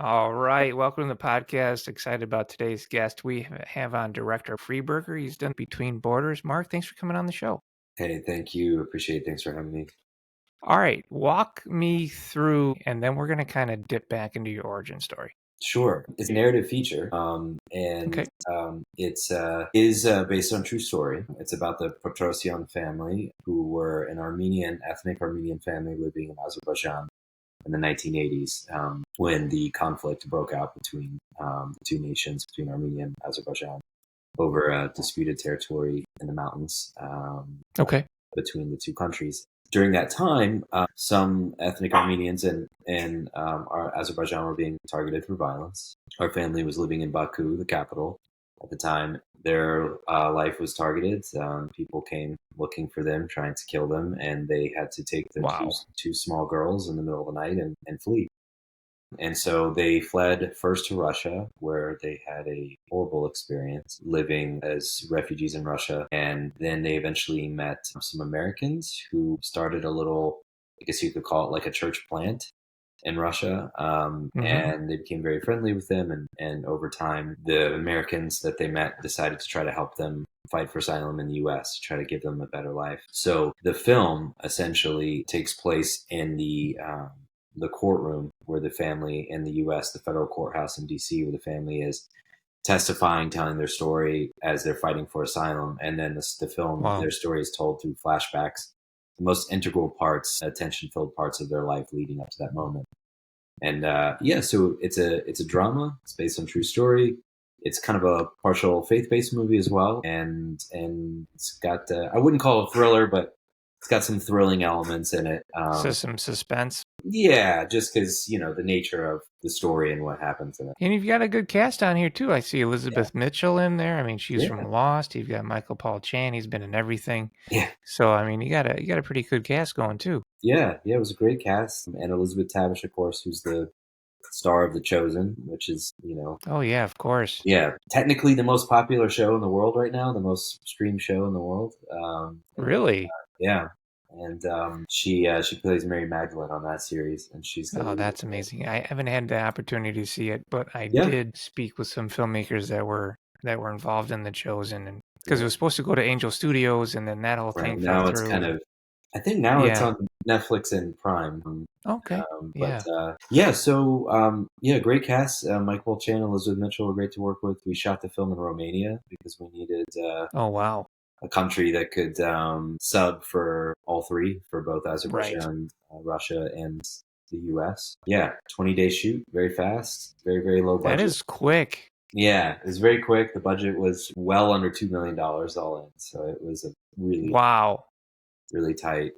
All right, welcome to the podcast. Excited about today's guest. We have on director Freiburger. He's done Between Borders. Mark, thanks for coming on the show. Hey, thank you. Appreciate it. Thanks for having me. All right, walk me through, and then we're going to kind of dip back into your origin story. Sure. It's a narrative feature, and Okay. it's is based on true story. It's about the Petrosyan family, who were an ethnic Armenian family living in Azerbaijan in the 1980s, when the conflict broke out between the two nations, between Armenia and Azerbaijan, over disputed territory in the mountains. Okay. Between the two countries. During that time, some ethnic Armenians and Azerbaijan were being targeted for violence. Our family was living in Baku, the capital, at the time. Their life was targeted. People came looking for them, trying to kill them, and they had to take their Wow. two small girls in the middle of the night and flee. And so they fled first to Russia, where they had a horrible experience living as refugees in Russia. And then they eventually met some Americans who started a little, I guess you could call it like a church plant in Russia. Mm-hmm. And they became very friendly with them. And over time, the Americans that they met decided to try to help them fight for asylum in the US, try to give them a better life. So the film essentially takes place in the courtroom where the family in the US, the federal courthouse in DC, where the family is testifying, telling their story as they're fighting for asylum. And then the film, Wow. their story is told through flashbacks, the most integral parts, attention filled parts of their life leading up to that moment. And so it's a drama. It's based on true story. It's kind of a partial faith-based movie as well, and it's got I wouldn't call it a thriller, but it's got some thrilling elements in it. So some suspense. Yeah, just because the nature of the story and what happens in it. And you've got a good cast on here, too. I see Yeah, Elizabeth Mitchell in there. I mean, she's yeah, from Lost. You've got Michael Paul Chan. He's been in everything. yeah, So, I mean, you got a pretty good cast going, too. yeah. It was a great cast, and Elizabeth Tabish, of course, who's the star of The Chosen, which is Oh, yeah, of course. yeah, technically the most popular show in the world right now, the most streamed show in the world. Really? Yeah, and she plays Mary Magdalene on that series, and she's the Oh, lead. that's amazing. I haven't had the opportunity to see it, but I Yeah, did speak with some filmmakers that were involved in The Chosen, and because yeah. it was supposed to go to Angel Studios, and then that whole Right thing fell now it's through. kind And of. I think now it's yeah, on Netflix and Prime. okay, But yeah, yeah, so yeah, great cast. Michael Chan, Elizabeth Mitchell were great to work with. We shot the film in Romania because we needed oh wow, a country that could sub for all three, for both right. Azerbaijan, Russia, and the US. Yeah, 20-day shoot, very fast, very, very low That budget. is quick. Yeah, it was very quick. The budget was well under $2 million all in. So it was a really, Wow. really tight.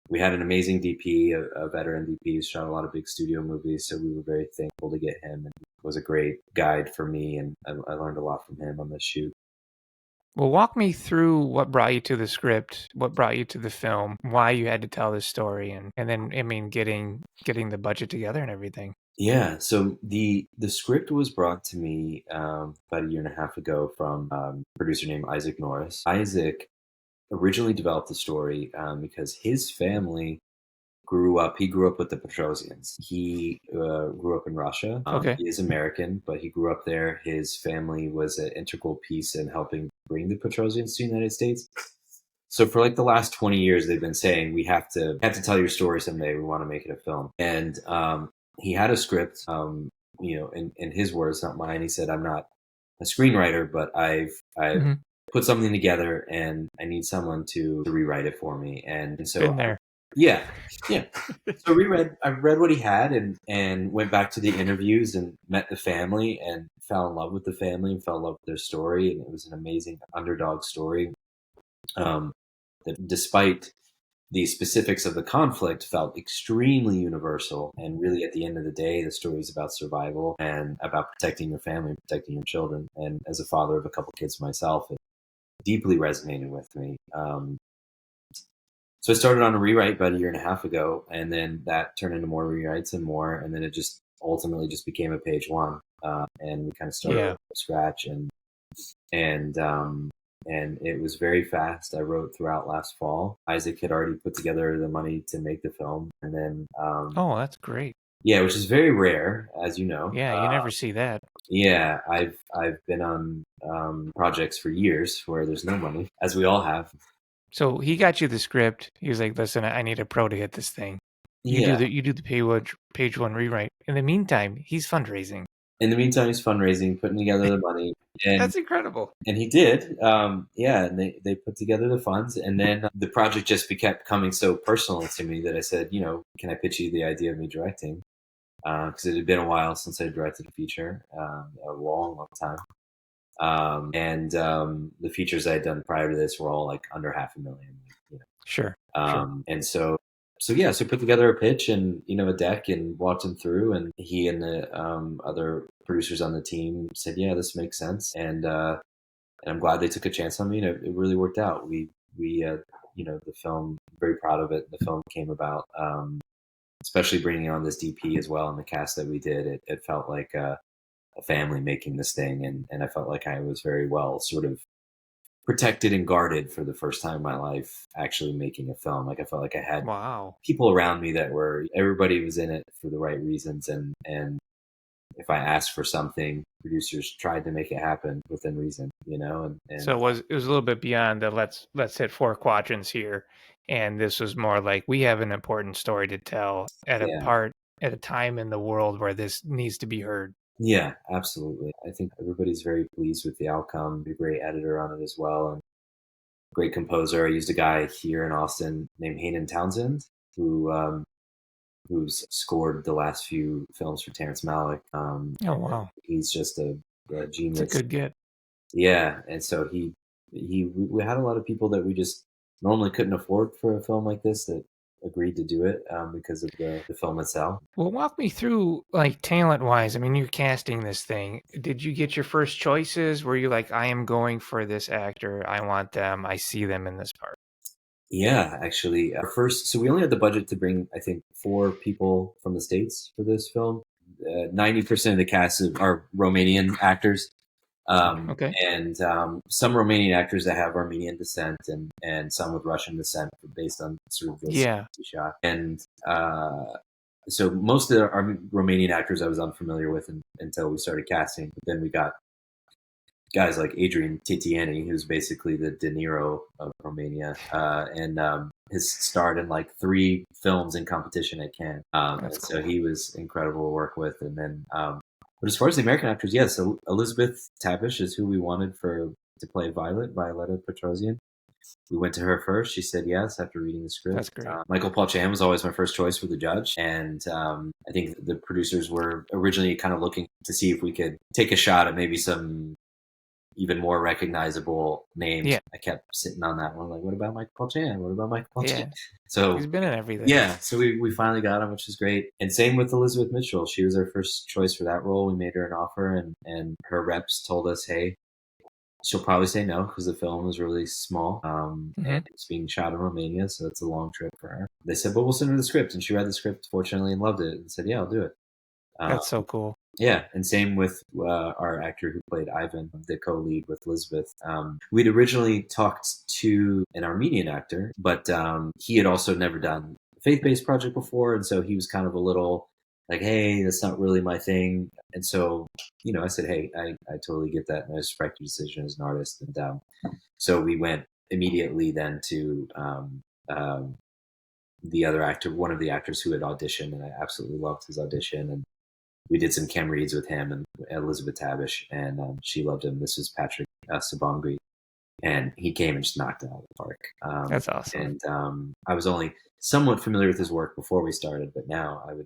We had an amazing DP, a veteran DP who's shot a lot of big studio movies. So we were very thankful to get him, and was a great guide for me. And I learned a lot from him on this shoot. Well, walk me through what brought you to the script, what brought you to the film, why you had to tell this story, and then I mean getting the budget together and everything. Yeah, so the script was brought to me about a year and a half ago from a producer named Isaac Norris. Isaac originally developed the story because his family grew up. He grew up with the Petrosians. He grew up in Russia. Okay. He is American, but he grew up there. His family was an integral piece in helping bring the Petrosians to the United States. So for like the last 20 years, they've been saying we have to tell your story someday. We want to make it a film. And he had a script. In his words, not mine. He said, "I'm not a screenwriter, but I've Hmm. put something together, and I need someone to rewrite it for me." And so Been there. yeah, yeah. So I read what he had, and went back to the interviews and met the family and fell in love with the family and fell in love with their story. And it was an amazing underdog story. Um, that despite the specifics of the conflict felt extremely universal. And really, at the end of the day, the story is about survival and about protecting your family, protecting your children. And as a father of a couple kids myself, it deeply resonated with me. So I started on a rewrite about a year and a half ago, and then that turned into more rewrites and more, and then it just ultimately just became a page one, and we kind of started Yeah. from scratch, and and it was very fast. I wrote throughout last fall. Isaac had already put together the money to make the film, and then Oh, that's great. Yeah, which is very rare, as you know. Yeah, you never see that. Yeah, I've been on projects for years where there's no money, as we all have. So he got you the script. He was like, "Listen, I need a pro to hit this thing. Yeah. You do the page one rewrite. In the meantime, he's fundraising. In the meantime, he's fundraising, putting together the money, and That's incredible. he did. Yeah, and they put together the funds, and then the project just kept coming so personal to me that I said, can I pitch you the idea of me directing? Because it had been a while since I directed a feature, a long, long time. And the features I had done prior to this were all like under $500,000. Sure, sure. And so yeah, so put together a pitch and a deck and walked him through, and he and the other producers on the team said, yeah, this makes sense, and I'm glad they took a chance on me. And it really worked out. We the film, very proud of it. The film came about, especially bringing on this DP as well and the cast that we did. It felt like a family making this thing, and I felt like I was very well sort of protected and guarded for the first time in my life actually making a film. Like I felt like I had Wow. people around me that everybody was in it for the right reasons, and if I asked for something, producers tried to make it happen within reason, and So it was a little bit beyond the let's hit four quadrants here, and this was more like we have an important story to tell yeah. at a time in the world where this needs to be heard. Yeah, absolutely. I think everybody's very pleased with the outcome. A great editor on it as well, and great composer. I used a guy here in Austin named Hayden Townsend, who's scored the last few films for Terrence Malick. Oh wow, He's just a it's a genius. good get. Yeah, and so we had a lot of people that we just normally couldn't afford for a film like this that agreed to do it because of the film itself. Well, walk me through like talent wise. I mean, you're casting this thing. Did you get your first choices? Were you like, I am going for this actor. I want them. I see them in this part. Yeah, actually, first, so we only had the budget to bring, I think, 4 people from the States for this film. 90% of the cast are Romanian actors, Okay. and some Romanian actors that have Armenian descent, and some with Russian descent, based on sort of the Yeah. shot. And so most of the Romanian actors I was unfamiliar with until we started casting. But then we got guys like Adrian Titiani, who's basically the De Niro of Romania, and has starred in like 3 films in competition at Cannes. That's And so cool. he was incredible to work with. And then, but as far as the American actors, yes, Elizabeth Tabish is who we wanted to play Violetta Petrosian. We went to her first. She said yes after reading the script. That's great. Michael Paul Chan was always my first choice for the judge. And I think the producers were originally kind of looking to see if we could take a shot at maybe some even more recognizable names. Yeah. I kept sitting on that one, like, what about Michael Paul Chan? What about Michael Paul Yeah. Chan? So He's been in everything. yeah, so we finally got him, which is great. And same with Elizabeth Mitchell. She was our first choice for that role. We made her an offer, and her reps told us, hey, she'll probably say no because the film was really small, and it's being shot in Romania, so it's a long trip for her. They said, but we'll send her the script, and she read the script, fortunately, and loved it, and said, yeah, I'll do it. That's so cool. Yeah, and same with our actor who played Ivan, the co-lead with Elizabeth. We'd originally talked to an Armenian actor, but he had also never done a faith-based project before, and so he was kind of a little like, hey, that's not really my thing. And so, I said, hey, I totally get that, and I respect your decision as an artist. And so we went immediately then to the other actor, one of the actors who had auditioned, and I absolutely loved his audition. And we did some chem reads with him and Elizabeth Tabish, and she loved him. This was Patrick Sabongri, and he came and just knocked it out of the park. That's awesome. And I was only somewhat familiar with his work before we started, but now I would,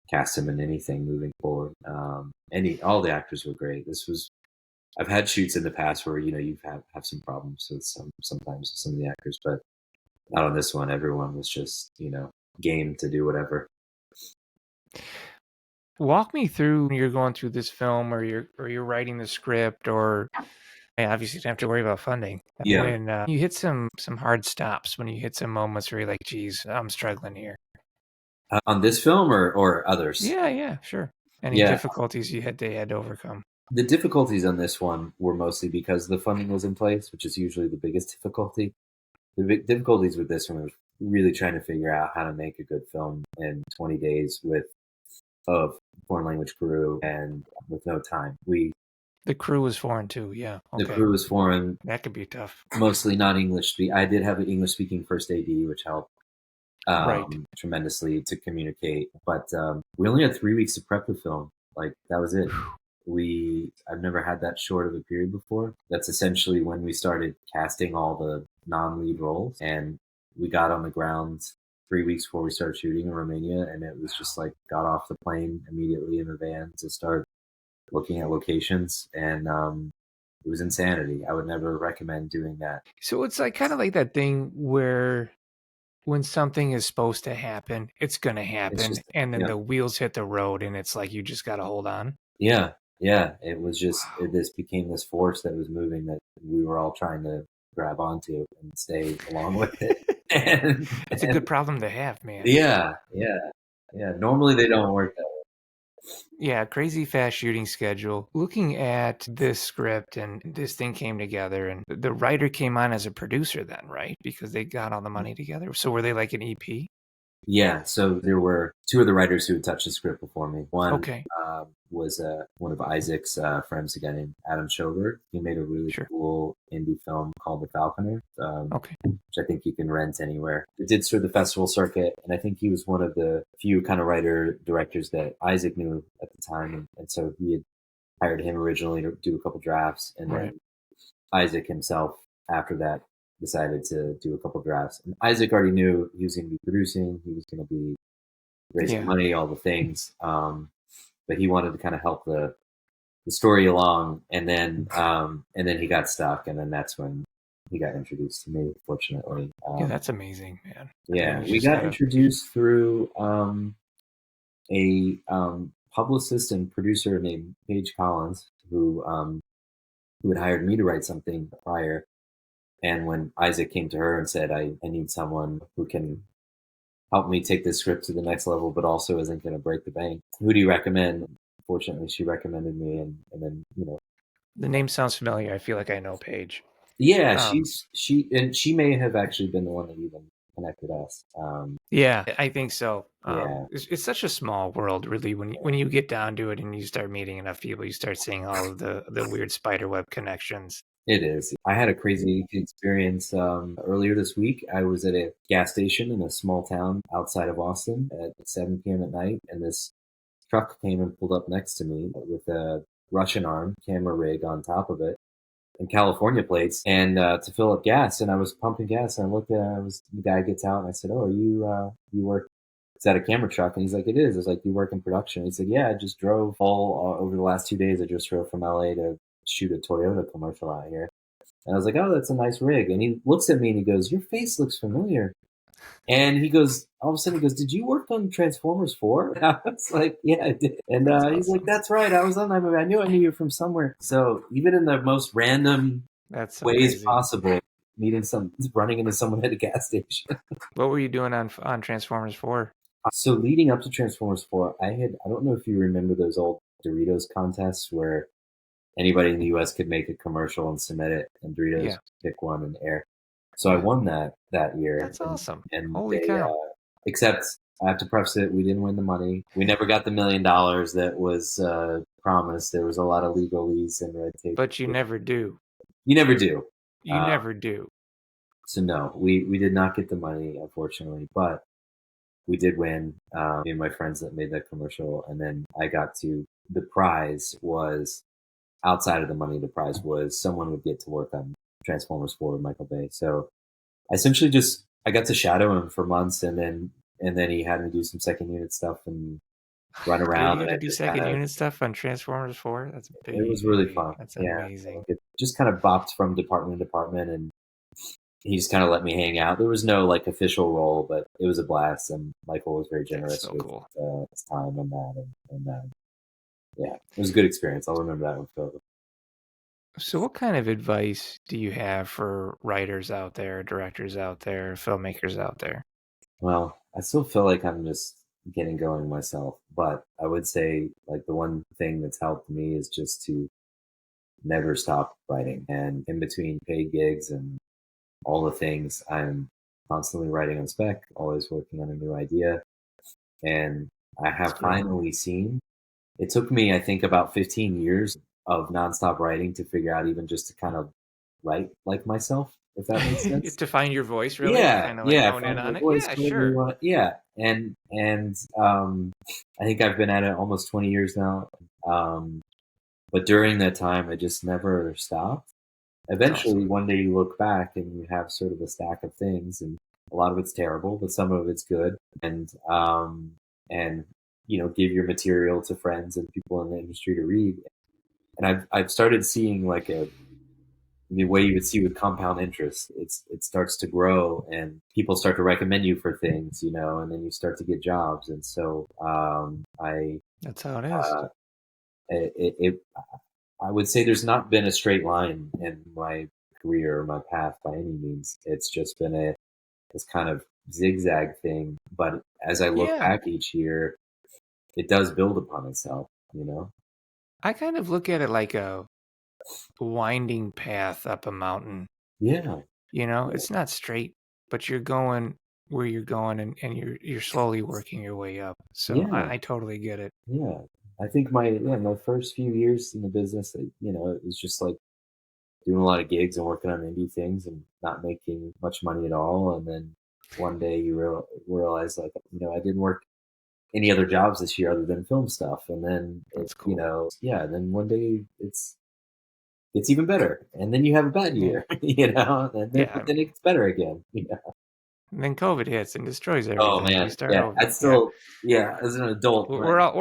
cast him in anything moving forward. All the actors were great. I've had shoots in the past where you've have some problems with sometimes with some of the actors, but not on this one. Everyone was just game to do whatever. Walk me through when you're going through this film or you're writing the script or obviously you don't have to worry about funding. Yeah. When you hit some hard stops, when you hit some moments where you're like, geez, I'm struggling here. On this film or others? Yeah, sure. Any Yeah. difficulties they had to overcome? The difficulties on this one were mostly because the funding was in place, which is usually the biggest difficulty. The big difficulties with this one really trying to figure out how to make a good film in 20 days with a foreign language crew and with no time. The crew was foreign too. Yeah. The Okay. crew was foreign, That could be tough. mostly not English speak. I did have an English speaking first AD, which helped Right. tremendously to communicate. But we only had 3 weeks to prep the film. Like that was it. I've never had that short of a period before. That's essentially when we started casting all the non-lead roles, and we got on the ground 3 weeks before we started shooting in Romania, and it was just like got off the plane immediately in the van to start looking at locations, and it was insanity. I would never recommend doing that. So it's like kind of like that thing where when something is supposed to happen, it's going to It's happen. just And then yeah, the wheels hit the road and it's like you just got to hold on. yeah, yeah. It was just Wow. this became this force that was moving that we were all trying to grab onto and stay along with it. And, It's a and good problem to have, man. yeah, yeah, yeah. Normally they don't work that way. Yeah, crazy fast shooting schedule. Looking at this script and this thing came together, and the writer came on as a producer then, right? Because they got all the money together. So were they like an EP? Yeah, so there were two of the writers who had touched the script before me. One Okay, was one of Isaac's friends, again, named Adam Schober. He made a really sure. cool indie film called The Falconer, Okay, which I think you can rent anywhere. It did sort of the festival circuit, and I think he was one of the few kind of writer directors that Isaac knew at the time, and so he had hired him originally to do a couple drafts, and right. then Isaac himself, after that, decided to do a couple drafts. And Isaac already knew he was going to be producing, he was going to be raising Yeah, money, all the things. But he wanted to kind of help the story along, and then he got stuck, and then that's when he got introduced to me. Fortunately, yeah, that's amazing, man. I mean, yeah, it's we just got gotta. introduced through a publicist and producer named Paige Collins, who had hired me to write something prior. And when Isaac came to her and said, I need someone who can help me take this script to the next level, but also isn't going to break the bank, who do you recommend? Fortunately, she recommended me. And then, The name sounds familiar. I feel like I know Paige. yeah, Um, she may have actually been the one that even connected us. yeah, I think so. Yeah, It's such a small world, really. When you get down to it and you start meeting enough people, you start seeing all of the weird spider web connections. it is. I had a crazy experience earlier this week. I was at a gas station in a small town outside of Austin at 7 p.m. at night, and this truck came and pulled up next to me with a Russian arm camera rig on top of it and California plates, and to fill up gas. And I was pumping gas, and I looked at the guy gets out, and I said, "Oh, are you work? Is that a camera truck?" And he's like, "It is." I was like, "You work in production?" He said, "Yeah, I just drove all over the last 2 days. I just drove from LA to shoot a Toyota commercial out here." And I was like, "Oh, that's a nice rig." And he looks at me and he goes, "Your face looks familiar." And he goes, all of a sudden, he goes, "Did you work on Transformers 4?" And I was like, "Yeah, I did." And That's he's like, awesome. "That's right. I was on that movie. I knew you from somewhere." So even in the most random That's so ways crazy. possible, running into someone at a gas station. What were you doing on Transformers 4? So leading up to Transformers 4, I don't know if you remember those old Doritos contests where anybody in the US could make a commercial and submit it, and Doritos Yeah, pick one and air. So I yeah. won that year, That's awesome. and Holy they cow. except I have to preface it, we didn't win the money. We never got the $1 million that was promised. There was a lot of legalese and red tape. But you never do. You never do. You Uh, never do. so no, we did not get the money, unfortunately, but we did win. Me and my friends that made that commercial, and then I got to the prize was outside of the money. The prize was someone would get to work on Transformers 4 with Michael Bay. So I essentially just I got to shadow him for months, and then he had me do some second unit stuff and run Dude, around, you got and to I do just second unit stuff on Transformers 4? That's it was really big. fun. That's Yeah, amazing. it just kind of bopped from department to department, and he just kind of let me hang out. There was no like official role, but it was a blast, and Michael was very That's generous so with cool. his time on that, and yeah, it was a good experience. I'll remember that one forever. So, what kind of advice do you have for writers out there, directors out there, filmmakers out there? Well, I still feel like I'm just getting going myself, but I would say like the one thing that's helped me is just to never stop writing, and in between paid gigs and all the things, I'm constantly writing on spec, always working on a new idea. And I That's have great. finally seen, it took me, I think, about 15 years of nonstop writing to figure out even just to kind of write like myself, if that makes sense. To find your voice, really, Yeah, kind of like yeah, hone in find my on it. voice, Yeah, whatever you sure. want. Yeah, and I think I've been at it almost 20 years now. Um, but during that time, I just never stopped. That's Eventually, awesome. one day you look back and you have sort of a stack of things, and a lot of it's terrible, but some of it's good. And give your material to friends and people in the industry to read. And I've started seeing like the way you would see with compound interest. It starts to grow, and people start to recommend you for things, and then you start to get jobs. And so I That's how it is. uh, it I would say there's not been a straight line in my career or my path by any means. It's just been this kind of zigzag thing. But as I look Yeah. back each year, it does build upon itself. I kind of look at it like a winding path up a mountain. Yeah, It's not straight, but you're going where you're going, and you're slowly working your way up. So yeah, I totally get it. yeah. I think my first few years in the business, it was just like doing a lot of gigs and working on indie things and not making much money at all. And then one day you realize like, I didn't work any other jobs this year other than film stuff. And then That's cool. yeah, then one day it's even better. And then you have a bad Yeah. year, Yeah. but then it gets better again. And then COVID hits and destroys Oh everything, and you man. start Yeah. over. Yeah. Yeah, as an adult, We're all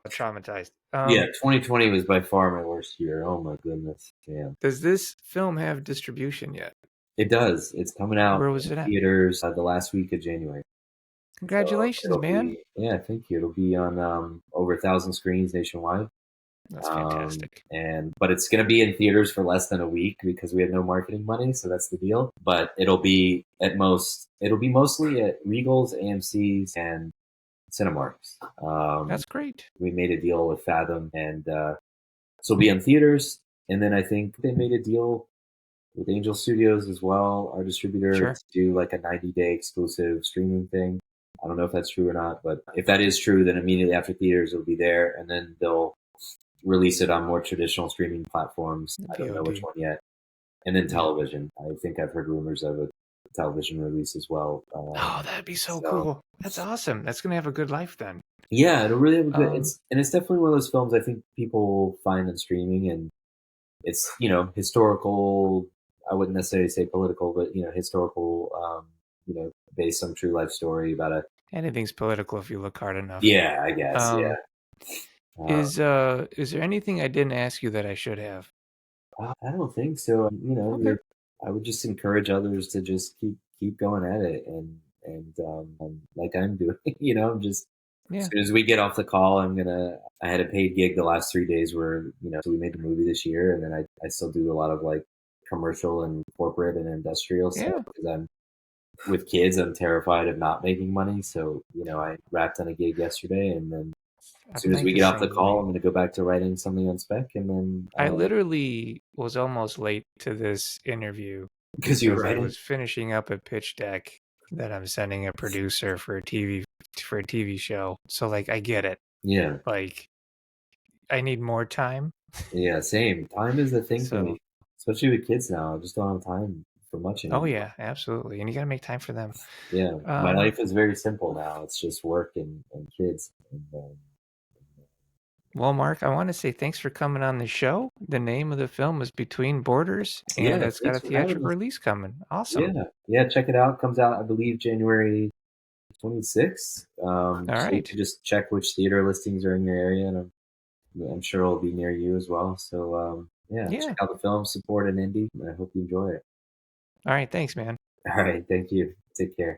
traumatized. yeah, 2020 was by far my worst year. Oh my goodness. Yeah. Does this film have distribution yet? It does. It's coming out Where was in it at? theaters the last week of January. So Congratulations, it'll man. be, yeah, thank you. It'll be on over 1,000 screens nationwide. That's fantastic. But it's going to be in theaters for less than a week because we have no marketing money, so that's the deal. But it'll be mostly at Regals, AMC's, and Cinemarks. That's great. We made a deal with Fathom, and so it'll be in theaters. And then I think they made a deal with Angel Studios as well, our distributor, Sure. to do like a 90-day exclusive streaming thing. I don't know if that's true or not, but if that is true, then immediately after theaters, it'll be there, and then they'll release it on more traditional streaming platforms. I don't know which VOD. one yet. And then Yeah. television. I think I've heard rumors of a television release as well. Oh, that'd be so So cool. That's awesome. That's gonna have a good life then. yeah, it'll really have a good. Um, It's definitely one of those films I think people find in streaming, and it's historical. I wouldn't necessarily say political, but historical. Based on true life story about a. Anything's political if you look hard enough. Yeah, I guess. Yeah. Um, Uh, is there anything I didn't ask you that I should have? I don't think so. Okay. I would just encourage others to just keep going at it, and like I'm doing. Just as Yeah. soon as we get off the call, I had a paid gig the last 3 days where so we made the movie this year, and then I still do a lot of like commercial and corporate and industrial stuff Yeah. because I'm with kids. I'm terrified of not making money, so I wrapped on a gig yesterday, and then as I soon as think we the get off the same call, way. I'm going to go back to writing something on spec, and then I literally was almost late to this interview because you were because I writing. was finishing up a pitch deck that I'm sending a producer for a TV show. So like I get it. Yeah. Like I need more time. Yeah, same. Time is the thing for So me, especially with kids now. I just don't have time for much oh anymore. yeah, absolutely. And you gotta make time for them. Yeah, my Um, life is very simple now. It's just work and kids. And, well, Mark, I want to say thanks for coming on the show. The name of the film is Between Borders, and yeah, it's got thanks a for having theatrical me. release coming. Awesome. Yeah, yeah, check it out. Comes out, I believe, January 26th. All So you right. can just check which theater listings are in your area, and I'm sure it'll be near you as well. So yeah, check Yeah. out the film, support an indie, and I hope you enjoy it. All right. Thanks, man. All right, thank you. Take care.